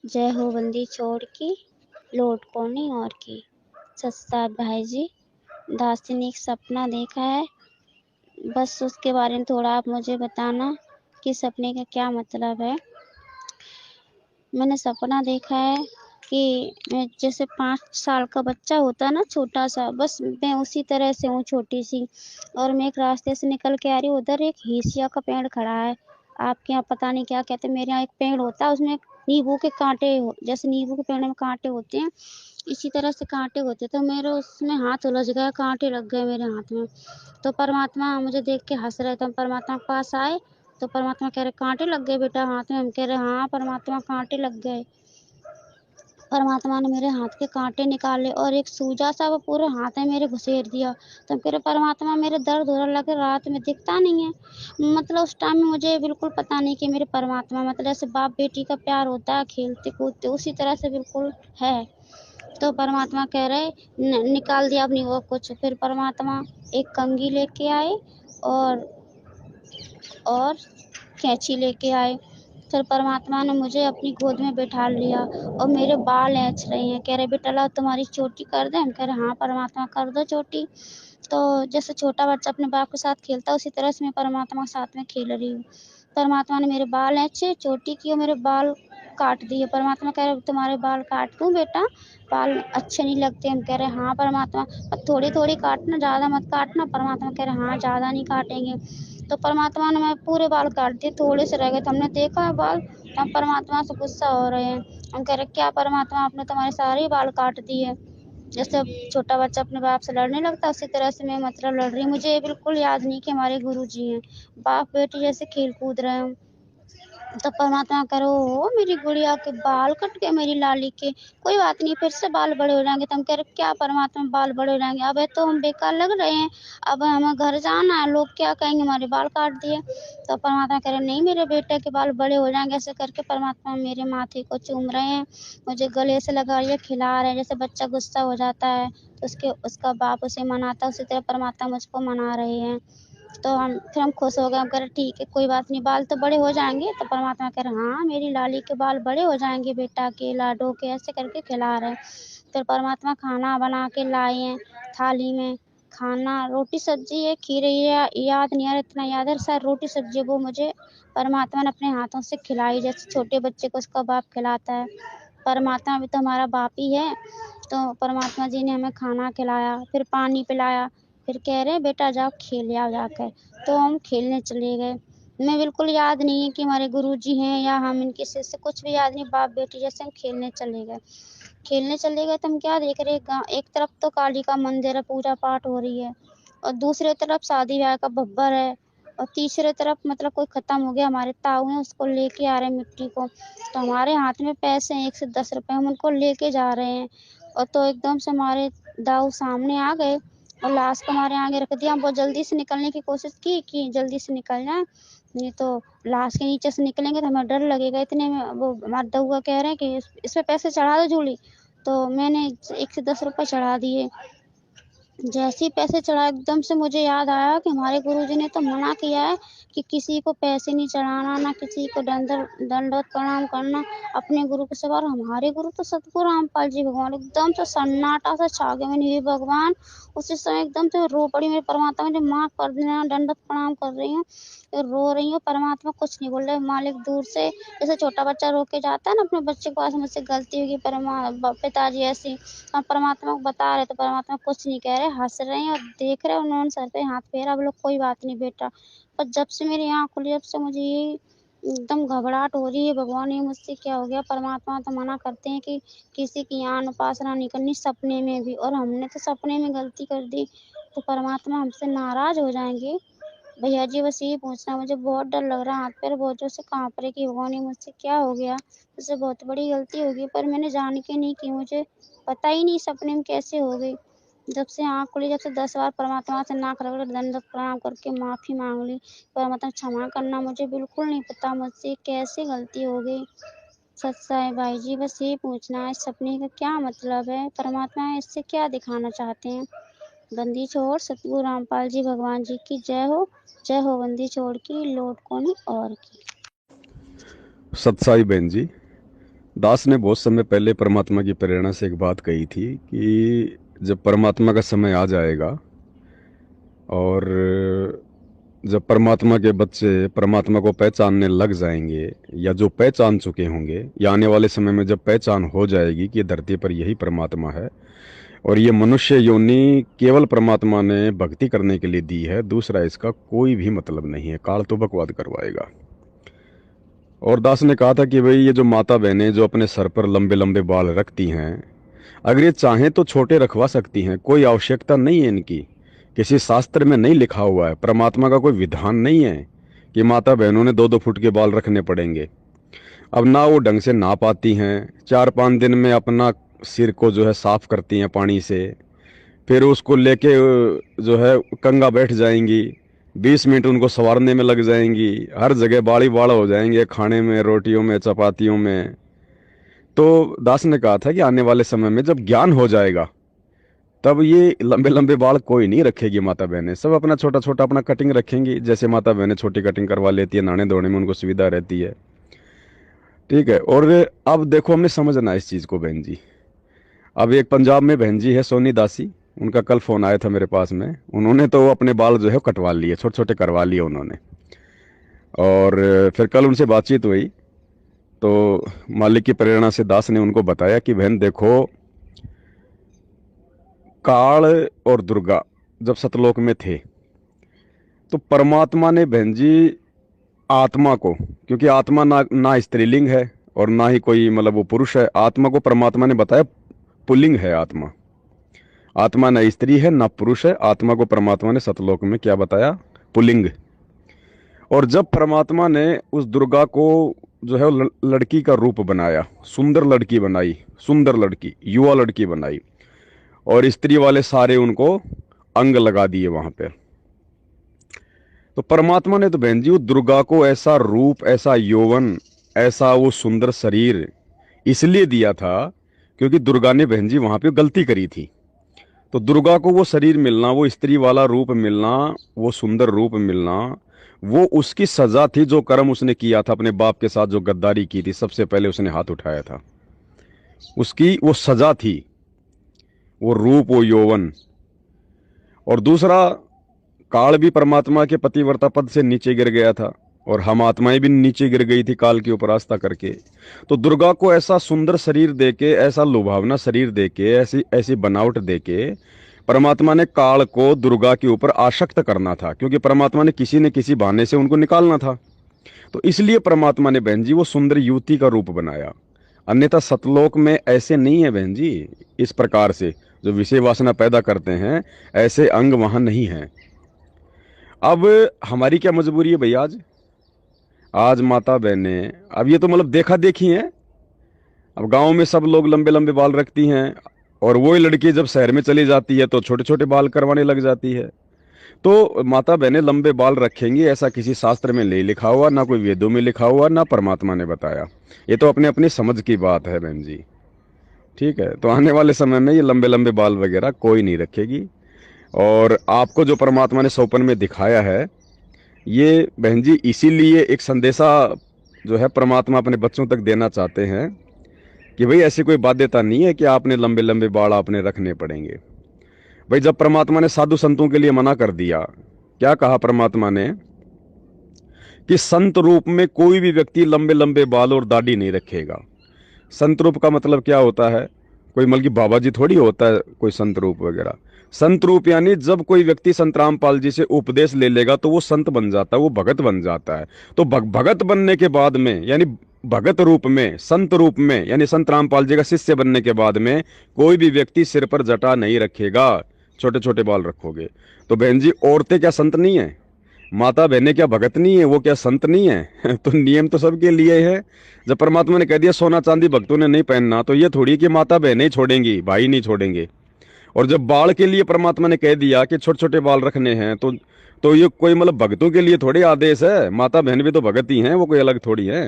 जय हो बंदी छोड़ की, लौट को नहीं और की। सत्सात भाई जी, दासी ने एक सपना देखा है, बस उसके बारे में थोड़ा आप मुझे बताना कि सपने का क्या मतलब है। मैंने सपना देखा है कि मैं जैसे 5 साल का बच्चा होता है ना, छोटा सा, बस मैं उसी तरह से हूँ, छोटी सी। और मैं एक रास्ते से निकल के आ रही हूँ, उधर एक हिसिया का पेड़ खड़ा है। आपके यहाँ पता नहीं क्या कहते, मेरे यहाँ एक पेड़ होता है, उसमें नींबू के कांटे जैसे नींबू के पेड़ में कांटे होते हैं, इसी तरह से कांटे होते। तो मेरे उसमें हाथ उलझ गया, कांटे लग गए मेरे हाथ में। तो परमात्मा मुझे देख के हंस रहे थे। हम परमात्मा के पास आए तो परमात्मा कह रहे कांटे लग गए बेटा हाथ में। हम कह रहे हाँ परमात्मा कांटे लग गए। परमात्मा ने मेरे हाथ के कांटे निकाले और एक सूजा सा वो पूरे हाथ में मेरे घुसेर दिया। तो हम कह रहे परमात्मा मेरे दर्द हो रहा लगे, रात में दिखता नहीं है। मतलब उस टाइम में मुझे बिल्कुल पता नहीं कि मेरे परमात्मा, मतलब जैसे बाप बेटी का प्यार होता है खेलते कूदते, उसी तरह से बिल्कुल है। तो परमात्मा कह रहे निकाल दिया अपनी वो कुछ। फिर परमात्मा एक कंघी लेके आए और और कैंची लेके आए। फिर परमात्मा ने मुझे अपनी गोद में बैठा लिया और मेरे बाल खींच रहे हैं। कह रहे बेटा लाओ तुम्हारी चोटी कर दें। हम कह रहे हाँ परमात्मा कर दो चोटी। तो जैसे छोटा बच्चा अपने बाप के साथ खेलता है, उसी तरह से मैं परमात्मा के साथ में खेल रही हूँ। परमात्मा ने मेरे बाल खींचे, चोटी की और मेरे बाल काट दिए। परमात्मा कह रहे तुम्हारे बाल काट दूं बेटा, बाल अच्छे नहीं लगते। हम कह रहे हाँ परमात्मा, पर थोड़ी थोड़ी काटना, ज़्यादा मत काटना। परमात्मा कह रहे हाँ ज़्यादा नहीं काटेंगे। तो परमात्मा ने मैं पूरे बाल काट दिए, थोड़े से रह गए। तो हमने देखा है बाल, तो हम परमात्मा से गुस्सा हो रहे हैं। हम कह रहे क्या परमात्मा, आपने तुम्हारे सारे बाल काट दिए। जैसे अब छोटा बच्चा अपने बाप से लड़ने लगता, उसी तरह से मैं मतलब लड़ रही हूँ। मुझे ये बिल्कुल याद नहीं कि हमारे गुरु जी हैं, बाप बेटी जैसे खेल कूद रहे हैं। तो परमात्मा करो हो मेरी गुड़िया के बाल कट गए, मेरी लाली के, कोई बात नहीं फिर से बाल बड़े हो जाएंगे। तो हम कह रहे क्या परमात्मा बाल बड़े हो जाएंगे, अब तो हम बेकार लग रहे हैं, अब हमें घर जाना है, लोग क्या कहेंगे हमारे बाल काट दिए। तो परमात्मा कह रहे नहीं मेरे बेटे के बाल बड़े हो जाएंगे। ऐसे करके परमात्मा मेरे माथे को चूम रहे हैं, मुझे गले से लगा रहे, खिला रहे हैं। जैसे बच्चा गुस्सा हो जाता है तो उसका बाप उसे मनाता है, उसी तरह परमात्मा मुझको मना रहे हैं। तो हम खुश हो गए। हम कह रहे ठीक है कोई बात नहीं, बाल तो बड़े हो जाएंगे। तो परमात्मा कह रहे हाँ मेरी लाली के बाल बड़े हो जाएंगे बेटा के, लाडो के, ऐसे करके खिला रहे हैं। फिर परमात्मा खाना बना के लाए हैं थाली में। खाना रोटी सब्जी है, खीर है, याद नहीं आ रहा, इतना याद है सर रोटी सब्जी वो मुझे परमात्मा ने अपने हाथों से खिलाई, जैसे छोटे बच्चे को उसका बाप खिलाता है। परमात्मा भी तो हमारा बाप ही है। तो परमात्मा जी ने हमें खाना खिलाया, फिर पानी पिलाया। फिर कह रहे बेटा जाओ खेल आओ जाकर। तो हम खेलने चले गए। मैं बिल्कुल याद नहीं है कि हमारे गुरुजी हैं या हम इनके शिष्य, कुछ भी याद नहीं, बाप बेटी जैसे हम खेलने चले गए। खेलने चले गए तो हम क्या देख रहे हैं, एक तरफ तो काली का मंदिर है, पूजा पाठ हो रही है, और दूसरे तरफ शादी ब्याह का बब्बर है, और तीसरे तरफ मतलब कोई खत्म हो गया, हमारे ताऊ हैं उसको लेके आ रहे हैं मिट्टी को। तो हमारे हाथ में पैसे हैं 1 से 10 रुपए, हम उनको लेके जा रहे हैं। और तो एकदम से हमारे दाऊ सामने आ गए और लाश को हमारे आगे रख दिया। हम बहुत जल्दी से निकलने की कोशिश की कि जल्दी से निकल जाए, नहीं तो लाश के नीचे से निकलेंगे तो हमें डर लगेगा। इतने में वो हमारे दउआ कह रहे हैं कि इस पे पैसे चढ़ा दो जूली। तो मैंने 1 से 10 रुपए चढ़ा दिए। जैसे ही पैसे चढ़ा, एकदम से मुझे याद आया कि हमारे गुरुजी ने तो मना किया है कि किसी को पैसे नहीं चढ़ाना, ना किसी को दंडवत प्रणाम करना अपने गुरु के सिवा। और हमारे गुरु तो सतगुरु रामपाल जी भगवान, एकदम से सन्नाटा सा छा गया। मैंने हे भगवान, उसी समय एकदम से रो पड़ी। मेरे परमात्मा मुझे माफ कर देना, दंडवत प्रणाम कर रही हूँ, रो रही हूँ। परमात्मा कुछ नहीं बोल रहे, मालिक दूर से जैसे छोटा बच्चा रो के जाता है ना अपने बच्चे के पास, मुझसे गलती होगी पिताजी ऐसी, हम परमात्मा को बता रहे तो परमात्मा कुछ नहीं कह रहे, हंस रहे हैं और देख रहे हैं। उन्होंने सर पे हाथ फेरा, अब लोग कोई बात नहीं बेटा। पर जब से मेरी आँख खुली, जब से मुझे ये एकदम घबराहट हो रही है, भगवान ये मुझसे क्या हो गया। परमात्मा तो मना करते हैं कि किसी की आन उपासना नहीं करनी, सपने में भी, और हमने तो सपने में गलती कर दी तो परमात्मा हमसे नाराज हो जाएंगे। भैया जी बस यही पूछना, मुझे बहुत डर लग रहा है, हाथ पैर बहुत जोर से कांप रहे कि भगवान ये मुझसे क्या हो गया, मुझसे बहुत बड़ी गलती होगी, पर मैंने जान के नहीं की, मुझे पता ही नहीं सपने में कैसे हो गई। जब से आँख खुली, जब से 10 बार परमात्मा से नाक रगड़ दंडवत प्रणाम करके माफ़ी मांग ली, परमात्मा क्षमा करना, मुझे बिल्कुल नहीं पता मुझसे कैसे गलती हो गई। सच्चा है भाई जी, बस ये पूछना है इस सपने का क्या मतलब है, परमात्मा इससे क्या दिखाना चाहते हैं। बंदी छोड़ सतगुरु रामपाल जी भगवान जी की जय हो। जय हो बंदी छोड़ की, लौट को नहीं और की। सतसाई बहन जी, दास ने बहुत समय पहले परमात्मा की प्रेरणा से एक बात कही थी कि जब परमात्मा का समय आ जाएगा और जब परमात्मा के बच्चे परमात्मा को पहचानने लग जाएंगे, या जो पहचान चुके होंगे, या आने वाले समय में जब पहचान हो जाएगी कि धरती पर यही परमात्मा है और ये मनुष्य योनि केवल परमात्मा ने भक्ति करने के लिए दी है, दूसरा इसका कोई भी मतलब नहीं है, काल तो बकवाद करवाएगा। और दास ने कहा था कि भाई ये जो माता बहनें जो अपने सर पर लंबे लंबे बाल रखती हैं, अगर ये चाहें तो छोटे रखवा सकती हैं, कोई आवश्यकता नहीं है इनकी। किसी शास्त्र में नहीं लिखा हुआ है, परमात्मा का कोई विधान नहीं है कि माता बहनों ने 2-2 फुट के बाल रखने पड़ेंगे। अब ना वो ढंग से नहा पाती हैं, 4-5 दिन में अपना सिर को जो है साफ करती हैं पानी से, फिर उसको लेके जो है कंगा बैठ जाएंगी, 20 मिनट उनको संवारने में लग जाएंगी, हर जगह बाड़ी बाड़ा हो जाएंगे, खाने में, रोटियों में, चपातियों में। तो दास ने कहा था कि आने वाले समय में जब ज्ञान हो जाएगा तब ये लंबे लंबे बाल कोई नहीं रखेगी माता बहनें, सब अपना छोटा छोटा अपना कटिंग रखेंगी, जैसे माता बहनें छोटी कटिंग करवा लेती है, नहाने धोने में उनको सुविधा रहती है। ठीक है। और अब देखो, हमने समझना है इस चीज़ को बहन जी। अब एक पंजाब में बहन जी है सोनी दासी, उनका कल फोन आया था मेरे पास में, उन्होंने तो अपने बाल जो है कटवा लिए, छोटे छोटे करवा लिए उन्होंने। और फिर कल उनसे बातचीत हुई तो मालिक की प्रेरणा से दास ने उनको बताया कि बहन देखो, काल और दुर्गा जब सतलोक में थे तो परमात्मा ने बहन जी आत्मा को, क्योंकि आत्मा ना ना स्त्रीलिंग है और ना ही कोई मतलब वो पुरुष है, आत्मा को परमात्मा ने बताया पुल्लिंग है आत्मा। आत्मा ना स्त्री है ना पुरुष है, आत्मा को परमात्मा ने सतलोक में क्या बताया, पुल्लिंग। और जब परमात्मा ने उस दुर्गा को जो है वो लड़की का रूप बनाया, सुंदर लड़की बनाई, सुंदर लड़की, युवा लड़की बनाई, और स्त्री वाले सारे उनको अंग लगा दिए वहां पे, तो परमात्मा ने तो बहन जी वो दुर्गा को ऐसा रूप, ऐसा यौवन, ऐसा वो सुंदर शरीर इसलिए दिया था क्योंकि दुर्गा ने बहन जी वहां पे गलती करी थी। तो दुर्गा को वो शरीर मिलना, वो स्त्री वाला रूप मिलना, वो सुंदर रूप मिलना, वो उसकी सजा थी, जो कर्म उसने किया था अपने बाप के साथ, जो गद्दारी की थी, सबसे पहले उसने हाथ उठाया था, उसकी वो सजा थी, वो रूप, वो यौवन। और दूसरा, काल भी परमात्मा के पतिव्रता पद से नीचे गिर गया था और हम आत्माएं भी नीचे गिर गई थी काल की उपरास्ता करके। तो दुर्गा को ऐसा सुंदर शरीर देके, ऐसा लुभावना शरीर देके, ऐसी ऐसी बनावट देके परमात्मा ने काल को दुर्गा के ऊपर आसक्त करना था, क्योंकि परमात्मा ने किसी न किसी बहाने से उनको निकालना था। तो इसलिए परमात्मा ने बहन जी वो सुंदर युवती का रूप बनाया। अन्यथा सतलोक में ऐसे नहीं है बहन जी, इस प्रकार से जो विषय वासना पैदा करते हैं, ऐसे अंग वहां नहीं है। अब हमारी क्या मजबूरी है भैया, आज आज माता बहने, अब ये तो मतलब देखा देखी है। अब गांव में सब लोग लंबे लंबे बाल रखती हैं और वही लड़की जब शहर में चली जाती है तो छोटे छोटे बाल करवाने लग जाती है। तो माता बहने लंबे बाल रखेंगी ऐसा किसी शास्त्र में नहीं लिखा हुआ, ना कोई वेदों में लिखा हुआ, ना परमात्मा ने बताया। ये तो अपने अपनी समझ की बात है बहन जी। ठीक है। तो आने वाले समय में ये लंबे लंबे बाल वगैरह कोई नहीं रखेगी। और आपको जो परमात्मा ने सौपन में दिखाया है, ये बहन जी इसीलिए एक संदेशा जो है परमात्मा अपने बच्चों तक देना चाहते हैं कि भाई ऐसी कोई बाध्यता नहीं है कि आपने लंबे लंबे बाल आपने रखने पड़ेंगे। भाई जब परमात्मा ने साधु संतों के लिए मना कर दिया, क्या कहा परमात्मा ने कि संत रूप में कोई भी व्यक्ति लंबे लंबे बाल और दाढ़ी नहीं रखेगा। संत रूप का मतलब क्या होता है, कोई मतलब कि बाबा जी थोड़ी होता है कोई संत रूप वगैरह। संत रूप यानी जब कोई व्यक्ति संत रामपाल जी से उपदेश ले लेगा तो वो संत बन जाता है, वो भगत बन जाता है। तो भगत बनने के बाद में, यानी भगत रूप में, संत रूप में, यानी संत रामपाल जी का शिष्य बनने के बाद में कोई भी व्यक्ति सिर पर जटा नहीं रखेगा, छोटे छोटे बाल रखोगे। तो बहन जी औरतें क्या संत नहीं है, माता बहनें क्या भगत नहीं है, वो क्या संत नहीं है? तो नियम तो सबके लिए है। जब परमात्मा ने कह दिया सोना चांदी भक्तों ने नहीं पहनना, तो ये थोड़ी कि माता बहनें ही छोड़ेंगी, भाई नहीं छोड़ेंगे। और जब बाल के लिए परमात्मा ने कह दिया कि छोटे छोटे बाल रखने हैं, तो ये कोई मतलब भक्तों के लिए थोड़ी आदेश है, माता बहन भी तो भगत ही हैं, वो कोई अलग थोड़ी है।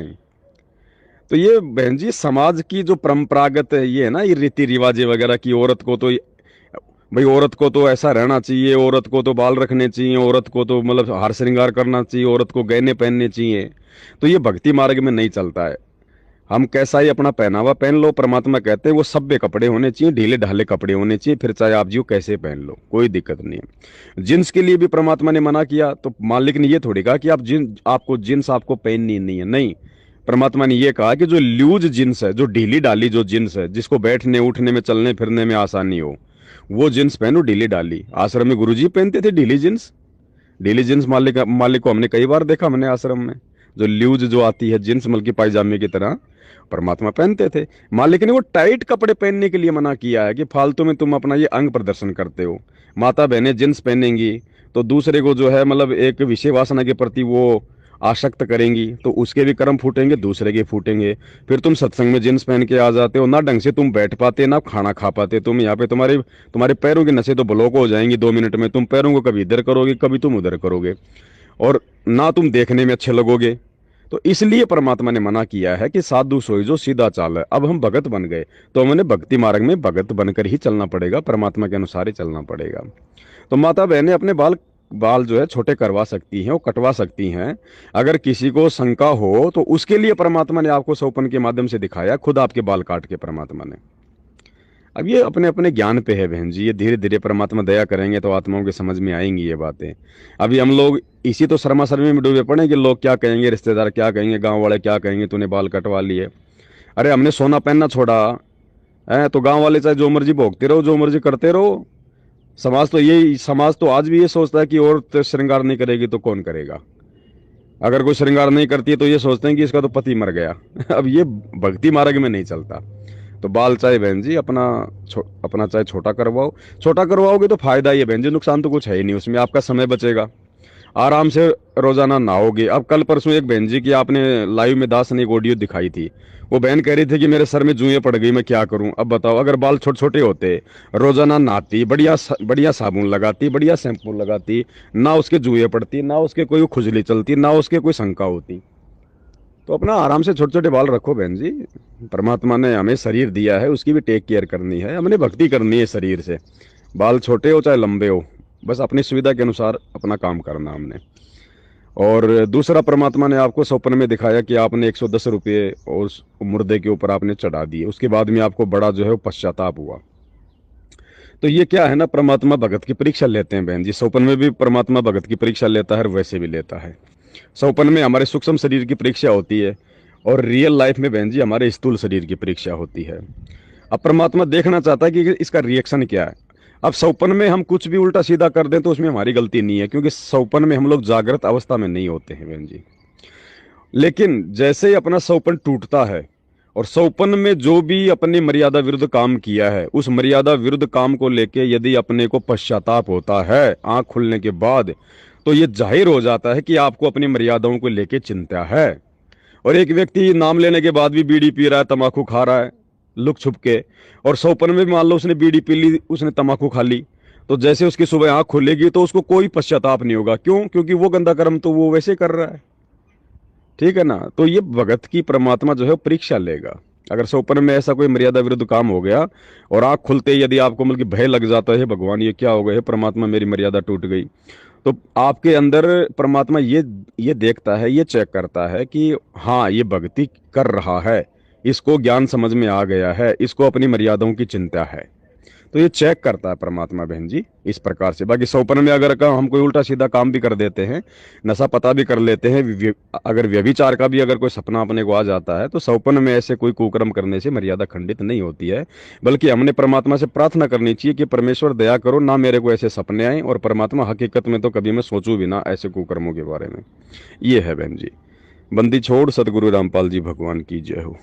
तो ये बहन जी समाज की जो परंपरागत ये है ना, ये रीति रिवाजें वगैरह की, औरत को तो भाई औरत को तो ऐसा रहना चाहिए, औरत को तो बाल रखने चाहिए, औरत को तो मतलब हार श्रृंगार करना चाहिए, औरत को गहने पहनने चाहिए, तो ये भक्ति मार्ग में नहीं चलता है। हम कैसा ही अपना पहनावा पहन लो, परमात्मा कहते हैं वो सभ्य कपड़े होने चाहिए, ढीले ढाले कपड़े होने चाहिए, फिर चाहे आप जियो कैसे पहन लो, कोई दिक्कत नहीं है। जींस के लिए भी परमात्मा ने मना किया, तो मालिक ने ये थोड़ी कहा कि आप आपको जींस आपको पहननी नहीं है, नहीं। परमात्मा ने ये कहा कि जो लूज जींस है, जो ढीली डाली जो जींस है, जिसको बैठने उठने में चलने फिरने में आसानी हो, वो जींस पहनो ढीली डाली। आश्रम में गुरुजी पहनते थे ढीली जींस। ढीली जींस मालिक मालिक को हमने कई बार देखा, हमने आश्रम में जो लूज जो आती है जींस, मतलब की पायजामे की तरह, परमात्मा पहनते थे। मालिक ने वो टाइट कपड़े पहनने के लिए मना किया है कि फालतू में तुम अपना ये अंग प्रदर्शन करते हो। माता बहनें जींस पहनेंगी तो दूसरे को जो है मतलब एक विषय वासना के प्रति वो आसक्त करेंगी, तो उसके भी कर्म फूटेंगे, दूसरे के फूटेंगे। फिर तुम सत्संग में जींस पहन के आ जाते हो, ना ढंग से तुम बैठ पाते, ना खाना खा पाते तुम। यहाँ पे तुम्हारे तुम्हारे पैरों की नसें तो ब्लॉक हो जाएंगी 2 मिनट में। तुम पैरों को कभी इधर करोगे, कभी तुम उधर करोगे, और ना तुम देखने में अच्छे लगोगे। तो इसलिए परमात्मा ने मना किया है कि साधु सोई जो सीधा चाल है। अब हम भगत बन गए तो हमें भक्ति मार्ग में भगत बनकर ही चलना पड़ेगा, परमात्मा के अनुसार ही चलना पड़ेगा। तो माता बहनें अपने बाल बाल जो है छोटे करवा सकती हैं और कटवा सकती हैं। अगर किसी को शंका हो तो उसके लिए परमात्मा ने आपको सौपन के माध्यम से दिखाया, खुद आपके बाल काट के परमात्मा ने। अब ये अपने अपने ज्ञान पे है बहन जी, ये धीरे धीरे परमात्मा दया करेंगे तो आत्माओं के समझ में आएंगी ये बातें। अभी हम लोग इसी तो शर्मा शर्मी में डूबे पड़े कि लोग क्या कहेंगे, रिश्तेदार क्या कहेंगे, गांव वाले क्या कहेंगे, तूने बाल कटवा लिए। अरे हमने सोना पहनना छोड़ा है तो गांव वाले चाहे जो मर्जी भोगते रहो, जो मर्जी करते रहो। समाज तो आज भी ये सोचता है कि औरत श्रृंगार नहीं करेगी तो कौन करेगा। अगर कोई श्रृंगार नहीं करती है तो ये सोचते हैं कि इसका तो पति मर गया। अब ये भक्ति मार्ग में नहीं चलता। तो बाल चाहे बहन जी अपना चाहे छोटा करवाओ। छोटा करवाओगे तो फायदा ही है बहन जी, नुकसान तो कुछ है ही नहीं उसमें, आपका समय बचेगा, आराम से रोजाना नहाओगे। अब कल परसों एक बहन जी की आपने लाइव में दास ने एक ऑडियो दिखाई थी, वो बहन कह रही थी कि मेरे सर में जुएं पड़ गई, मैं क्या करूं। अब बताओ, अगर बाल छोटे छोटे होते, रोजाना नहाती, बढ़िया साबुन लगाती, बढ़िया शैम्पू लगाती, ना उसके जुएं पड़ती, ना उसके कोई खुजली चलती, ना उसके कोई शंका होती। तो अपना आराम से छोटे छोटे बाल रखो बहन जी। परमात्मा ने हमें शरीर दिया है, उसकी भी टेक केयर करनी है, हमने भक्ति करनी है शरीर से। बाल छोटे हो चाहे लंबे हो, बस अपनी सुविधा के अनुसार अपना काम करना हमने। और दूसरा, परमात्मा ने आपको स्वप्न में दिखाया कि आपने 110 रुपये और उस मुर्दे के ऊपर आपने चढ़ा दिए, उसके बाद में आपको बड़ा जो है वो पश्चाताप हुआ। तो ये क्या है ना, परमात्मा भगत की परीक्षा लेते हैं बहन जी। स्वप्न में भी परमात्मा भगत की परीक्षा लेता है और वैसे भी लेता है। स्वप्न में हमारे सूक्ष्म शरीर की परीक्षा होती है और रियल लाइफ में बहन जी हमारे स्थूल शरीर की परीक्षा होती है। अब परमात्मा देखना चाहता है कि इसका रिएक्शन क्या है। अब स्वप्न में हम कुछ भी उल्टा सीधा कर दें तो उसमें हमारी गलती नहीं है, क्योंकि स्वप्न में हम लोग जागृत अवस्था में नहीं होते हैं बहन जी। लेकिन जैसे ही अपना स्वप्न टूटता है और स्वप्न में जो भी अपनी मर्यादा विरुद्ध काम किया है, उस मर्यादा विरुद्ध काम को लेके यदि अपने को पश्चाताप होता है आंख खुलने के बाद, तो ये जाहिर हो जाता है कि आपको अपनी मर्यादाओं को लेके चिंता है। और एक व्यक्ति नाम लेने के बाद भी बीड़ी पी रहा है, तंबाकू खा रहा है लुक छुप के, और स्वप्न में मान लो उसने बीड़ी पी ली, उसने तंबाकू खा ली, तो जैसे उसकी सुबह आंख खुलेगी तो उसको कोई पश्चाताप नहीं होगा। क्यों? क्योंकि वो गंदा कर्म तो वो वैसे कर रहा है। ठीक है ना। तो ये भगत की परमात्मा जो है परीक्षा लेगा। अगर स्वप्न में ऐसा कोई मर्यादा विरुद्ध काम हो गया और आंख खुलते ही यदि आपको मतलब भय लग जाता है, भगवान ये क्या हो गया है, परमात्मा मेरी मर्यादा टूट गई, तो आपके अंदर परमात्मा ये देखता है, ये चेक करता है कि हाँ ये भक्ति कर रहा है, इसको ज्ञान समझ में आ गया है, इसको अपनी मर्यादाओं की चिंता है। तो ये चेक करता है परमात्मा बहन जी इस प्रकार से। बाकी स्वप्न में अगर हम कोई उल्टा सीधा काम भी कर देते हैं, नशा पता भी कर लेते हैं, अगर व्यभिचार का भी अगर कोई सपना अपने को आ जाता है, तो स्वप्न में ऐसे कोई कुकर्म करने से मर्यादा खंडित नहीं होती है। बल्कि हमने परमात्मा से प्रार्थना करनी चाहिए कि परमेश्वर दया करो ना मेरे को ऐसे सपने आए, और परमात्मा हकीकत में तो कभी मैं सोचूं भी ना ऐसे कुकर्मों के बारे में। ये है बहन जी। बंदी छोड़ सदगुरु रामपाल जी भगवान की जय हो।